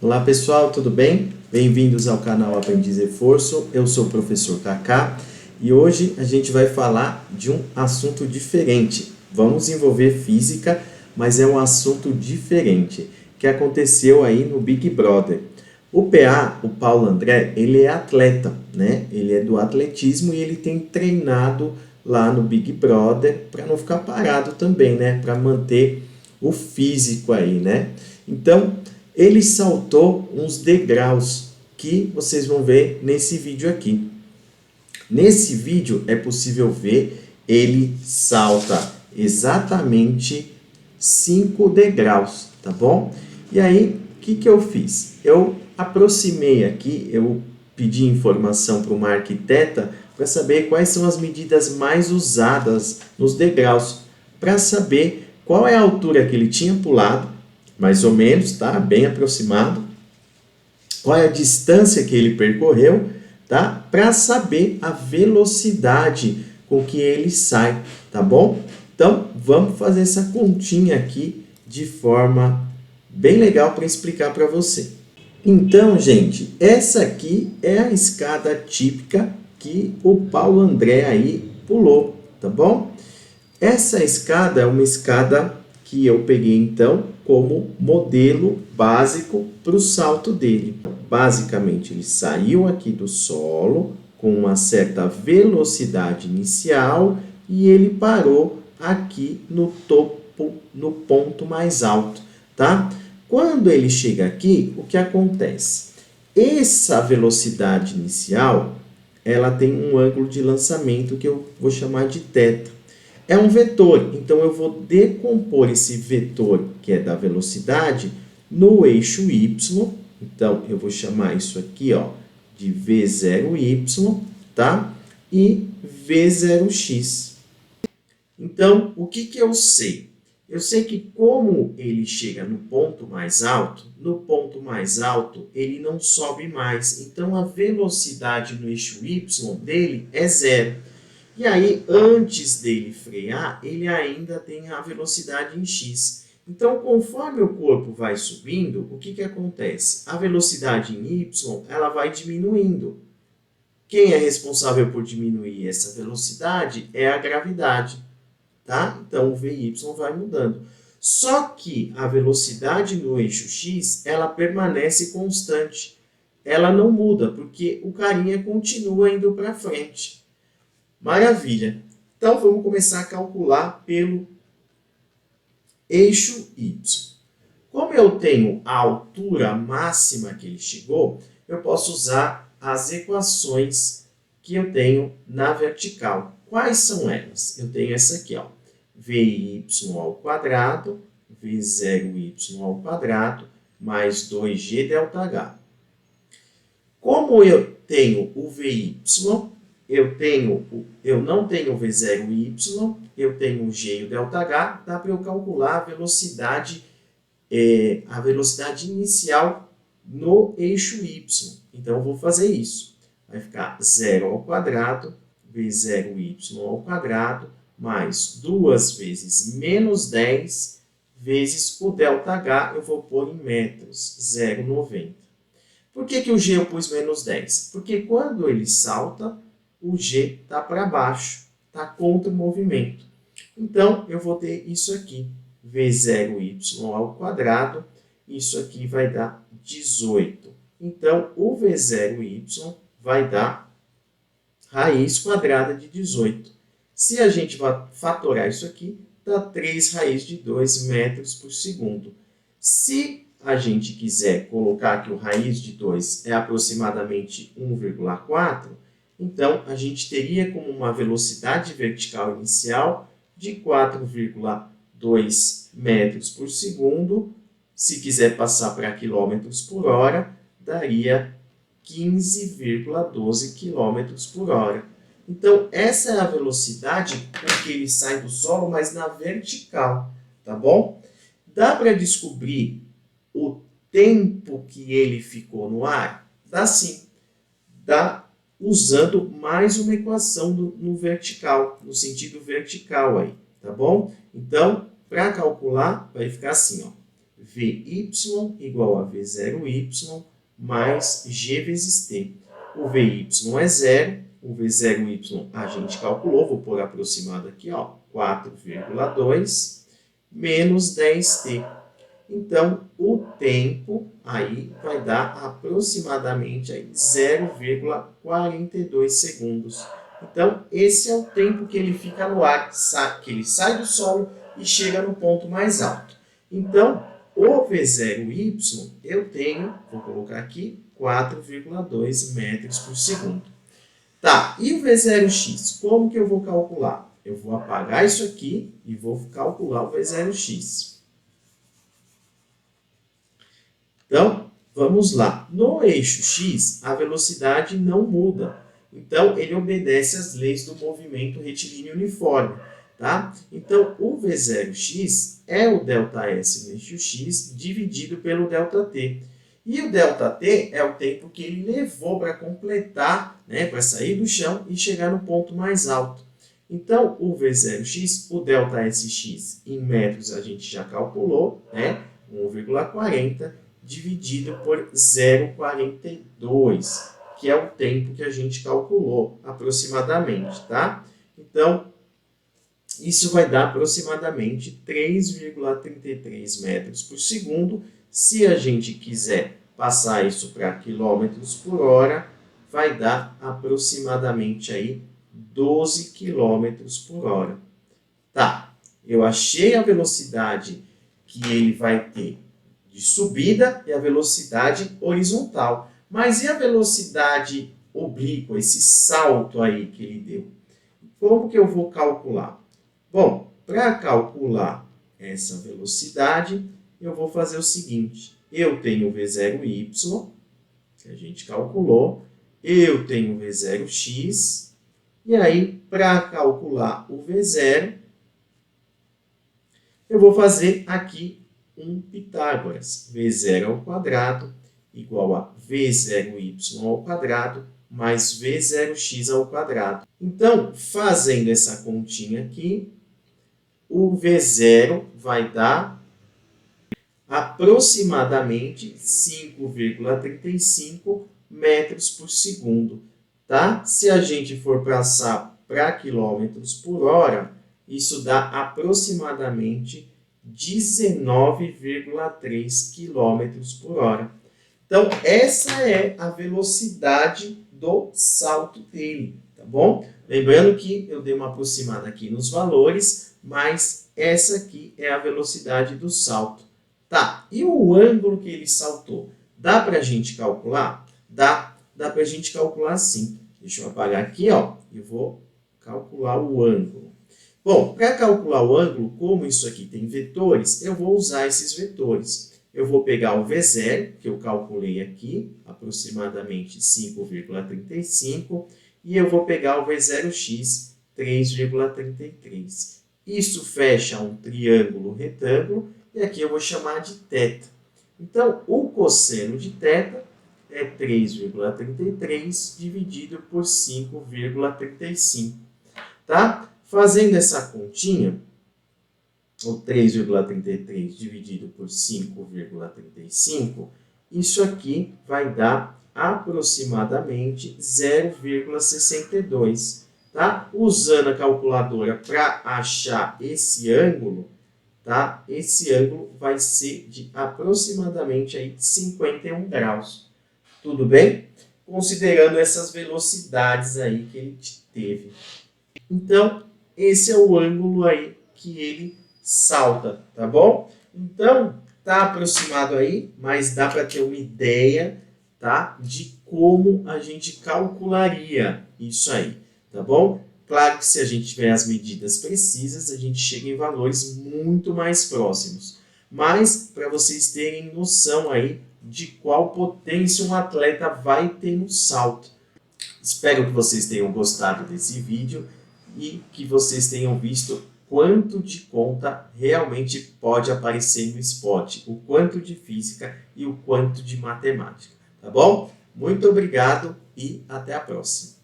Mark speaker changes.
Speaker 1: Olá pessoal, tudo bem? Bem-vindos ao canal Aprendiz Reforço, eu sou o professor Kaká e hoje a gente vai falar de um assunto diferente. Vamos envolver física, mas é um assunto diferente que aconteceu aí no Big Brother. O PA, o Paulo André, ele é atleta, né? Ele é do atletismo e ele tem treinado lá no Big Brother para não ficar parado também, né? Para manter o físico aí, né? Então, ele saltou uns degraus que vocês vão ver nesse vídeo aqui. Nesse vídeo é possível ver ele salta exatamente 5 degraus, tá bom? E aí, o que eu fiz? Eu aproximei aqui, eu pedi informação para uma arquiteta para saber quais são as medidas mais usadas nos degraus, para saber qual é a altura que ele tinha pulado, mais ou menos, tá? Bem aproximado. Qual é a distância que ele percorreu, tá? Para saber a velocidade com que ele sai, tá bom? Então, vamos fazer essa continha aqui de forma bem legal para explicar para você. Então, gente, essa aqui é a escada típica que o Paulo André aí pulou, tá bom? Essa escada é uma escada que eu peguei então como modelo básico para o salto dele. Basicamente, ele saiu aqui do solo com uma certa velocidade inicial e ele parou aqui no topo, no ponto mais alto, tá? Quando ele chega aqui, o que acontece? Essa velocidade inicial, ela tem um ângulo de lançamento que eu vou chamar de θ. É um vetor, então eu vou decompor esse vetor, que é da velocidade, no eixo y. Então, eu vou chamar isso aqui, ó, de v0y, tá? E v0x. Então, o que eu sei? Eu sei que como ele chega no ponto mais alto ele não sobe mais. Então, a velocidade no eixo y dele é 0. E aí, antes dele frear, ele ainda tem a velocidade em x. Então, conforme o corpo vai subindo, o que acontece? A velocidade em y, ela vai diminuindo. Quem é responsável por diminuir essa velocidade é a gravidade, tá? Então, o Vy vai mudando. Só que a velocidade no eixo x, ela permanece constante. Ela não muda, porque o carinha continua indo para frente. Maravilha! Então, vamos começar a calcular pelo eixo y. Como eu tenho a altura máxima que ele chegou, eu posso usar as equações que eu tenho na vertical. Quais são elas? Eu tenho essa aqui, ó, Vy ao quadrado, V0y ao quadrado, mais 2g ΔH. Como eu tenho o Vy, eu não tenho o V0y, eu tenho o g e o ΔH, dá para eu calcular a velocidade inicial no eixo y. Então, eu vou fazer isso. Vai ficar 0 ao quadrado, V0y ao quadrado, mais 2 vezes menos 10, vezes o ΔH, eu vou pôr em metros, 0,90. Por que o g eu pus menos 10? Porque quando ele salta, o g está para baixo, está contra o movimento. Então, eu vou ter isso aqui, V0y ao quadrado, isso aqui vai dar 18. Então, o V0y vai dar raiz quadrada de 18. Se a gente vai fatorar isso aqui, dá 3 raiz de 2 metros por segundo. Se a gente quiser colocar que o raiz de 2 é aproximadamente 1,4, então a gente teria como uma velocidade vertical inicial de 4,2 metros por segundo. Se quiser passar para quilômetros por hora, daria 15,12 quilômetros por hora. Então, essa é a velocidade com que ele sai do solo, mas na vertical, tá bom? Dá para descobrir o tempo que ele ficou no ar? Dá sim. Dá usando mais uma equação no vertical, no sentido vertical aí, tá bom? Então, para calcular, vai ficar assim, ó. VY igual a V0Y mais G vezes T. O VY é 0, o V0Y a gente calculou, vou pôr aproximado aqui, ó, 4,2 menos 10T. Então, o tempo aí vai dar aproximadamente 0,42 segundos. Então, esse é o tempo que ele fica no ar, que ele sai do solo e chega no ponto mais alto. Então, o V0Y eu tenho, vou colocar aqui, 4,2 metros por segundo. Tá, e o V0x? Como que eu vou calcular? Eu vou apagar isso aqui e vou calcular o V0x. Então, vamos lá. No eixo x, a velocidade não muda. Então, ele obedece às leis do movimento retilíneo uniforme. Tá? Então, o V0x é o ΔS no eixo x dividido pelo ΔT. E o ΔT é o tempo que ele levou para completar, né, para sair do chão e chegar no ponto mais alto. Então, o V0x, o ΔSx em metros a gente já calculou, né, 1,40 dividido por 0,42, que é o tempo que a gente calculou aproximadamente, tá? Então, isso vai dar aproximadamente 3,33 metros por segundo. Se a gente quiser passar isso para quilômetros por hora, vai dar aproximadamente aí 12 quilômetros por hora. Tá, eu achei a velocidade que ele vai ter de subida e a velocidade horizontal. Mas e a velocidade oblíqua, esse salto aí que ele deu? Como que eu vou calcular? Bom, para calcular essa velocidade, eu vou fazer o seguinte. Eu tenho o V0y, que a gente calculou. Eu tenho o V0x. E aí, para calcular o V0, eu vou fazer aqui um Pitágoras. V0 ao quadrado igual a V0y ao quadrado mais V0x ao quadrado. Então, fazendo essa continha aqui, o V0 vai dar aproximadamente 5,35 metros por segundo. Tá? Se a gente for passar para quilômetros por hora, isso dá aproximadamente 19,3 quilômetros por hora. Então, essa é a velocidade do salto dele, tá bom? Lembrando que eu dei uma aproximada aqui nos valores, mas essa aqui é a velocidade do salto. Tá, e o ângulo que ele saltou? Dá para a gente calcular? Dá para a gente calcular sim. Deixa eu apagar aqui, ó, e vou calcular o ângulo. Bom, para calcular o ângulo, como isso aqui tem vetores, eu vou usar esses vetores. Eu vou pegar o V0, que eu calculei aqui, aproximadamente 5,35, e eu vou pegar o V0x, 3,33. Isso fecha um triângulo retângulo, e aqui eu vou chamar de θ. Então, o cosseno de θ é 3,33 dividido por 5,35. Tá? Fazendo essa continha, o 3,33 dividido por 5,35, isso aqui vai dar aproximadamente 0,62. Tá? Usando a calculadora para achar esse ângulo, tá? Esse ângulo vai ser de aproximadamente aí 51 graus. Tudo bem? Considerando essas velocidades aí que ele teve. Então, esse é o ângulo aí que ele salta, tá bom? Então, tá aproximado aí, mas dá para ter uma ideia, tá? De como a gente calcularia isso aí, tá bom? Claro que se a gente tiver as medidas precisas, a gente chega em valores muito mais próximos. Mas, para vocês terem noção aí de qual potência um atleta vai ter no salto. Espero que vocês tenham gostado desse vídeo e que vocês tenham visto quanto de conta realmente pode aparecer no esporte, o quanto de física e o quanto de matemática, tá bom? Muito obrigado e até a próxima.